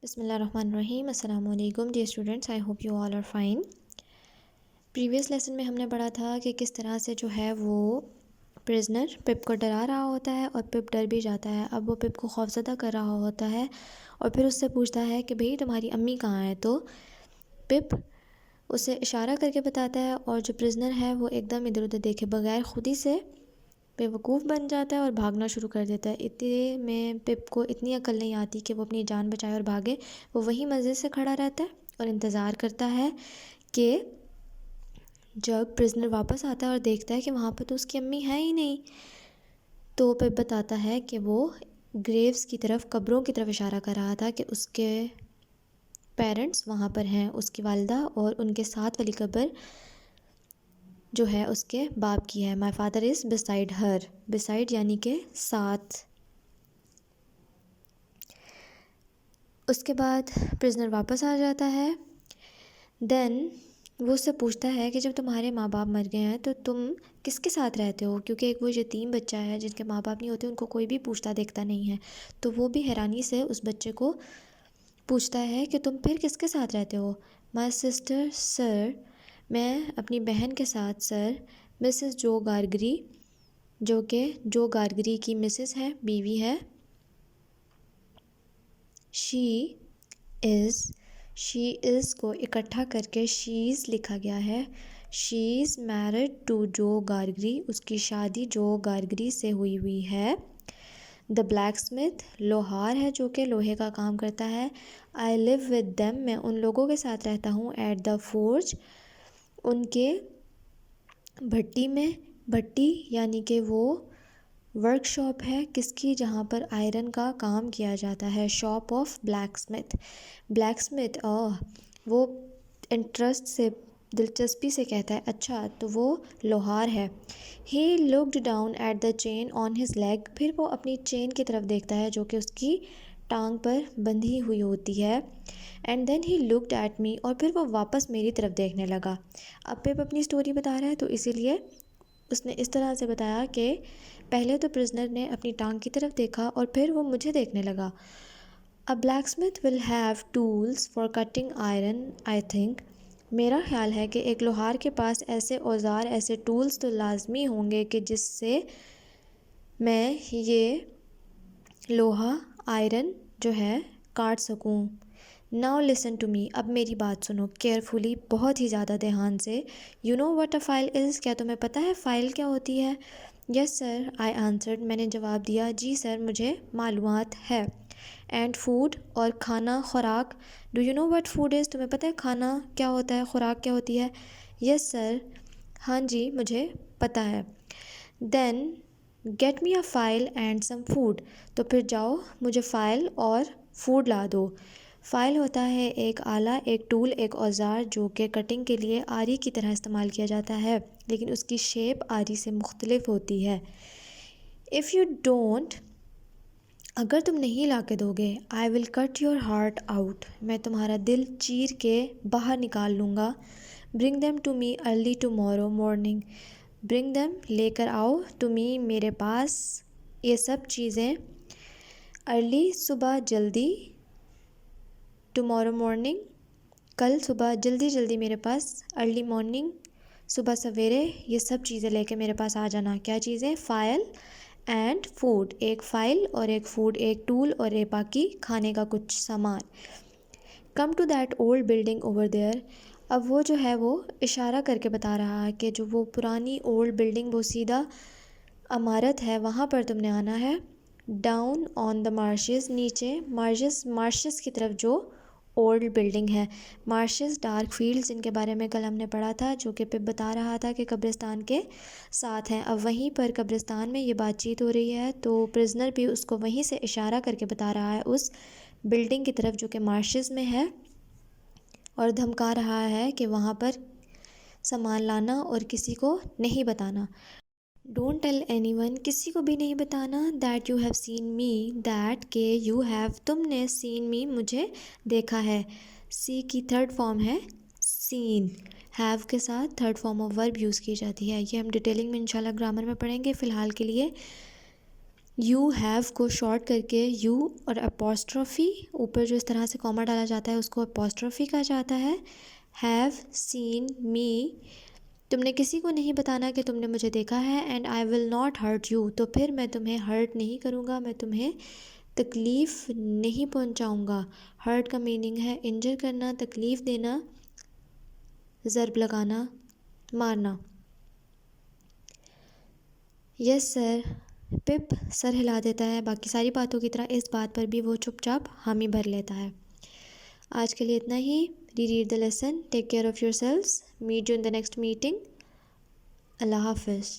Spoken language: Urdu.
بسم اللہ الرحمن الرحیم. السلام علیکم dear students. I hope you all are fine. Previous lesson میں ہم نے پڑھا تھا کہ کس طرح سے جو ہے وہ پرزنر پپ کو ڈرا رہا ہوتا ہے اور پپ ڈر بھی جاتا ہے. اب وہ پپ کو خوفزدہ کر رہا ہوتا ہے اور پھر اس سے پوچھتا ہے کہ بھئی تمہاری امی کہاں ہے. تو پپ اسے اشارہ کر کے بتاتا ہے اور جو پرزنر ہے وہ ایک دم ادھر ادھر دیکھے بغیر خود ہی سے بیوقوف بن جاتا ہے اور بھاگنا شروع کر دیتا ہے. اتنے میں پپ کو اتنی عقل نہیں آتی کہ وہ اپنی جان بچائے اور بھاگے. وہ وہیں مزے سے کھڑا رہتا ہے اور انتظار کرتا ہے کہ جب پرزنر واپس آتا ہے اور دیکھتا ہے کہ وہاں پہ تو اس کی امی ہے ہی نہیں. تو پپ بتاتا ہے کہ وہ گریوز کی طرف، قبروں کی طرف اشارہ کر رہا تھا کہ اس کے پیرنٹس وہاں پر ہیں، اس کی والدہ اور ان کے ساتھ والی قبر جو ہے اس کے باپ کی ہے. My father is beside Hare. Beside یعنی کہ ساتھ. اس کے بعد پرزنر واپس آ جاتا ہے. دین وہ اس سے پوچھتا ہے کہ جب تمہارے ماں باپ مر گئے ہیں تو تم کس کے ساتھ رہتے ہو، کیونکہ ایک وہ یتیم بچہ ہے جن کے ماں باپ نہیں ہوتے، ان کو کوئی بھی پوچھتا دیکھتا نہیں ہے. تو وہ بھی حیرانی سے اس بچے کو پوچھتا ہے کہ تم پھر کس کے ساتھ رہتے ہو. مائی سسٹر سر. میں اپنی بہن کے ساتھ سر. مسز جو گارگری، جو کہ جو گارگری کی مسز ہے، بیوی ہے. شی از کو اکٹھا کر کے شیز لکھا گیا ہے. شی از میرڈ ٹو جو گارگری. اس کی شادی جو گارگری سے ہوئی ہے. دا بلیک اسمتھ لوہار ہے جو کہ لوہے کا کام کرتا ہے. آئی لیو ود دیم. میں ان لوگوں کے ساتھ رہتا ہوں. At the forge. ان کے بھٹی میں. بھٹی یعنی کہ وہ ورک شاپ ہے کس کی، جہاں پر آئرن کا کام کیا جاتا ہے. Shop of black Smith. Black Smith وہ انٹرسٹ سے، دلچسپی سے کہتا ہے اچھا تو وہ لوہار ہے. He looked down at the chain on his leg. پھر وہ اپنی چین کی طرف دیکھتا ہے جو کہ اس کی ٹانگ پر بندھی ہوئی ہوتی ہے. And then he looked at me. اور پھر وہ واپس میری طرف دیکھنے لگا. اب پپ اپنی اسٹوری بتا رہا ہے تو اسی لیے اس نے اس طرح سے بتایا کہ پہلے تو پرزنر نے اپنی ٹانگ کی طرف دیکھا اور پھر وہ مجھے دیکھنے لگا. A blacksmith will have tools for cutting iron, I think. میرا خیال ہے کہ ایک لوہار کے پاس ایسے اوزار، ایسے ٹولز تو لازمی ہوں گے کہ جس سے میں یہ لوہا، آئرن جو ہے کاٹ سکوں. Now listen to me. اب میری بات سنو کیئرفلی، بہت ہی زیادہ دھیان سے. You know what a file is. کیا تمہیں پتہ ہے فائل کیا ہوتی ہے؟ Yes sir, I answered. میں نے جواب دیا جی سر مجھے معلومات ہے. اینڈ فوڈ اور کھانا، خوراک. Do you know what food is. تمہیں پتہ ہے کھانا کیا ہوتا ہے، خوراک کیا ہوتی ہے؟ یس سر. ہاں جی مجھے پتہ ہے. Then get me a file and some food. تو پھر جاؤ مجھے فائل اور فوڈ لا دو. فائل ہوتا ہے ایک آلہ، ایک ٹول، ایک اوزار جو کہ کٹنگ کے لیے آری کی طرح استعمال کیا جاتا ہے، لیکن اس کی شیپ آری سے مختلف ہوتی ہے. If you don't. اگر تم نہیں لا کے دو گے. I will cut your heart out. میں تمہارا دل چیر کے باہر نکال لوں گا. Bring them to me early tomorrow morning. Bring them لے کر آؤ، ٹو می میرے پاس، یہ سب چیزیں. ارلی صبح جلدی، ٹمورو مارننگ کل صبح، جلدی جلدی میرے پاس، ارلی مارننگ صبح سویرے. یہ سب چیزیں لے کے میرے پاس آ جانا. کیا چیزیں؟ File and food. ایک فائل اور ایک فوڈ، ایک ٹول اور ایک باقی کھانے کا کچھ سامان. Come to that old building over there. اب وہ جو ہے وہ اشارہ کر کے بتا رہا ہے کہ جو وہ پرانی اولڈ بلڈنگ، وہ سیدھا عمارت ہے، وہاں پر تم نے آنا ہے. ڈاؤن آن دا مارشز. نیچے مارشز کی طرف جو اولڈ بلڈنگ ہے. مارشز ڈارک فیلڈز، جن کے بارے میں کل ہم نے پڑھا تھا، جو کہ پپ بتا رہا تھا کہ قبرستان کے ساتھ ہیں. اب وہیں پر قبرستان میں یہ بات چیت ہو رہی ہے تو پرزنر بھی اس کو وہیں سے اشارہ کر کے بتا رہا ہے اس بلڈنگ کی طرف جو کہ مارشز میں ہے، اور دھمکا رہا ہے کہ وہاں پر سامان لانا اور کسی کو نہیں بتانا. Don't tell any one. کسی کو بھی نہیں بتانا. That you have seen me. That کہ یو ہیو تم نے، سین می مجھے دیکھا ہے. سی کی تھرڈ فارم ہے سین. ہیو کے ساتھ third form of verb use کی جاتی ہے. یہ ہم ڈیٹیلنگ میں انشاءاللہ گرامر میں پڑھیں گے. فی الحال کے لیے یو ہیو کو شارٹ کر کے یو اور اپوسٹرافی اوپر جو اس طرح سے کوما ڈالا جاتا ہے اس کو اپوسٹرافی کہا جاتا ہے. ہیو سین می، تم نے کسی کو نہیں بتانا کہ تم نے مجھے دیکھا ہے. And I will not hurt you, تو پھر میں تمہیں ہرٹ نہیں کروں گا، میں تمہیں تکلیف نہیں پہنچاؤں گا. ہرٹ کا میننگ ہے انجر کرنا، تکلیف دینا، ضرب لگانا، مارنا. یس سر. پپ سر ہلا دیتا ہے، باقی ساری باتوں کی طرح اس بات پر بھی وہ چپ چاپ حامی بھر لیتا ہے. آج کے لیے اتنا ہی. Reread the lesson. Take care of yourselves. Meet you in the next meeting. اللہ حافظ.